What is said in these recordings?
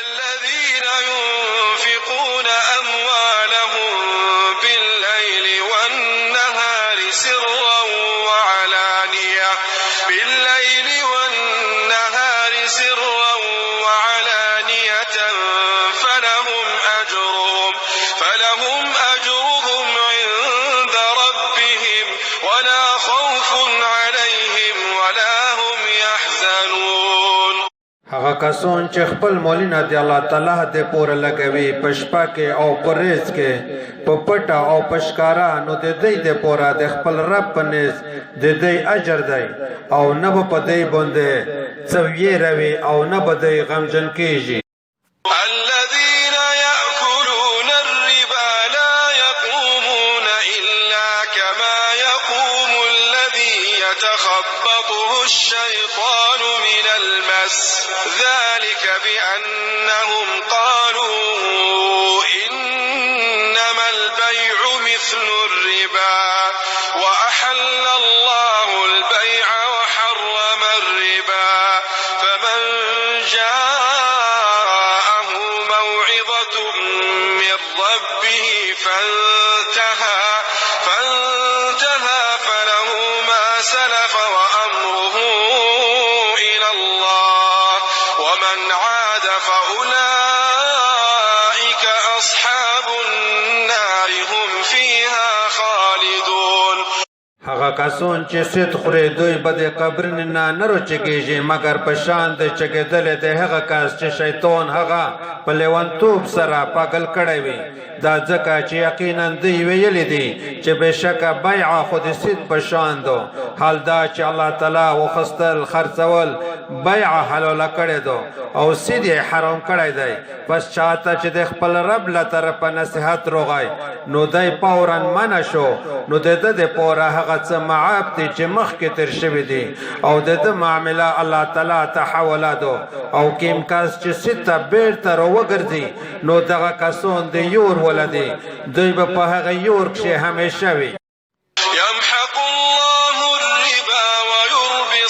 الذين ينفقون أموالهم بالليل والنهار سرا وعلانية فلهم أجرهم عند ربهم ولا خوف عليهم ولا هم يحزنون. هغه کسان چې خپل مالونه د الله تعالی د پوره لګوي په شپه کې او په ورځ کې په پټه او په ښکارا نو د دوی د پوره د خپل رب په نس د دوی اجر دی او نه به په دوی باندې څه ویروي او نه به دوی غمجن کیږي. الذين يأكلون الربا لا يقومون إلا كما يقوم الذي يتخبطه الشيطان من المس ذلك بأنهم قالوا إنما البيع مثل الربا وأحل الله البيع وحرم الربا فمن جاءه موعظة من ربه فانتهى فله ما سلف وأمره إلى الله ومن عاد فأولئك أصحاب النار هم فيها خالدون. هغه کسان چې سید خوري دوی به د قبرونو نه راچکیږي مګر په شان د چکېدلې د هغه کس چې شیطان هغه په لیونتوب سره پاگل کړی وي. دا ځکه چې یقینا دوی ویلي دي چې بېشکه بیع خو د سید په شان دو. حال دا چې الله تعالی وخستل خرڅول بیع حلاله کړی دو او سید یې حرام کړی دی. پس چاته چې د خپل رب له طرفه نصیحت روغی نو دی فورا منع شو نو د ده د پوره هغه څه معاف دي چې مخکې تیر شوي دي او د ده معامله الله تعالی ته حواله دو. او کوم کس چې سید ته بیرته راوګرځي نو دغه کسان د یور ولدي دوی به په هغه یور کښې همیشه وي. يمحق الله الربا ويربي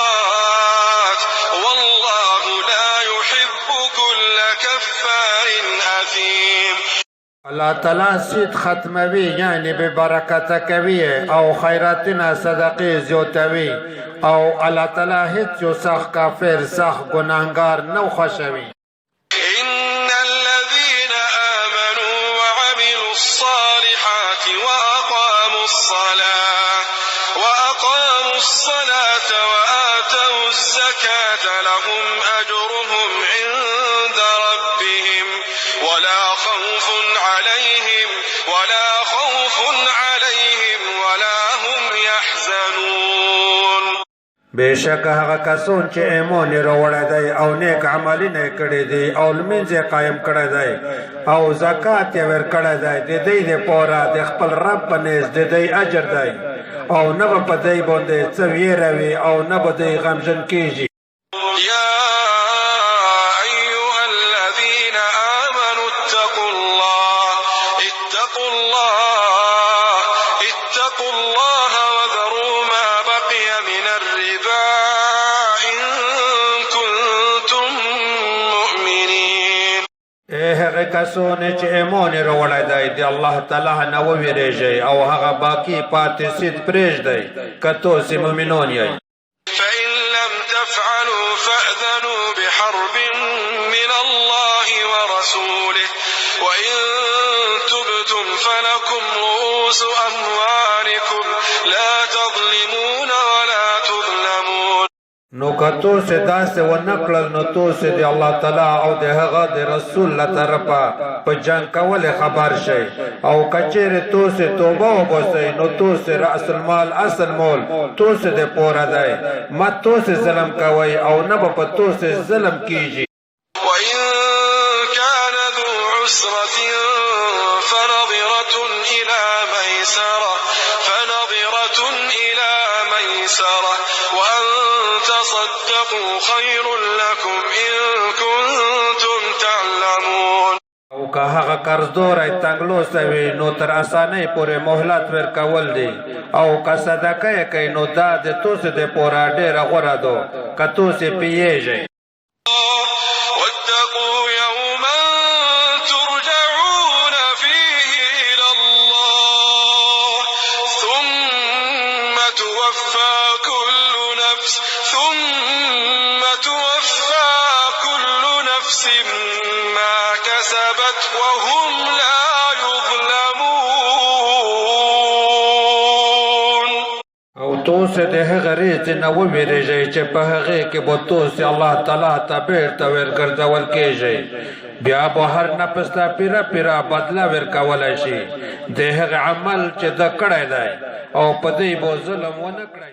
الصدقات والله لا يحب كل كفار أثيم. الله تعالی سید ختموي یعنی به برکت کوي او خیراتنا صدقې زیاتوي او الله تعالی هیڅ یو سخت کافر سخت ګناهګار نه خوښوي. إن الذين آمنوا وعملوا الصالحات وأقاموا الصلاة وآتوا الزكاة لهم أجرهم عند ربهم ولا خوف عليهم ولا هم يحزنون. بېشکه هغه کسان چې ایمان یې راوړی دی او نیک عملونه یې کړي دي او لمونځ یې قایم کړی دی او زکات یې ورکړی دی د دوی دپاره د خپل رب په نزد د دوی اجر دی او نه به په دوی باندې څه ویروي او نه به دوی غمجن کیږي. يا أيها الذين آمنوا اتقوا الله وذروا ما بقي من الربا إن كنتم مؤمنين. هغه کسونه چې ایمان یې راوړی دی د الله تعالی نه وویریږئ او هغه باقي پاتې سید پرېږدئ که تاسې مؤمنان یئ. فإن لم تفعلوا فأذنوا بحرب من الله ورسوله وإن تبتم فلكم رؤوس أموالكم لا تظلمون ولا تظلمون. نو که تاسې داسې ونه کړل نو تاسې د الله تعالی او د هغه د رسول له طرفه په جنګ کولې خبر شئ او که چیرې تاسې توبه وباسئ نو تاسې رأس المال اصل مال تاسې دپاره دی. مه تاسې ظلم کوئ او نه به په تاسې ظلم کیږي. وإن كان ذو عسرة فنظرة إلى ميسرة وأن تصدقوا خير لكم إن كنتم تعلمون. او که هغه قرضداری تنګلوسته وي نو تر اسانۍ پورې مهلت ورکول دي او که صدقه یې کوي نو دا د تاسې دپاره ډېره غوره ده که تاسې پوهېږئ. واتقوا يوما ترجعون فيه إلى الله ثم توفى كل نفس ما كسبت وهم لا يظلمون. او توسه د هغه ریځ نه وویریږئ چې په هغې کې به توسې الله تعالی ته بیرته ورګرځول کېږئ. بیا به هر نفس ته پیره پیره بدله ورکولی شي د هغه عمل چې ده کړی دی او په دې به ظلم ونه کړی.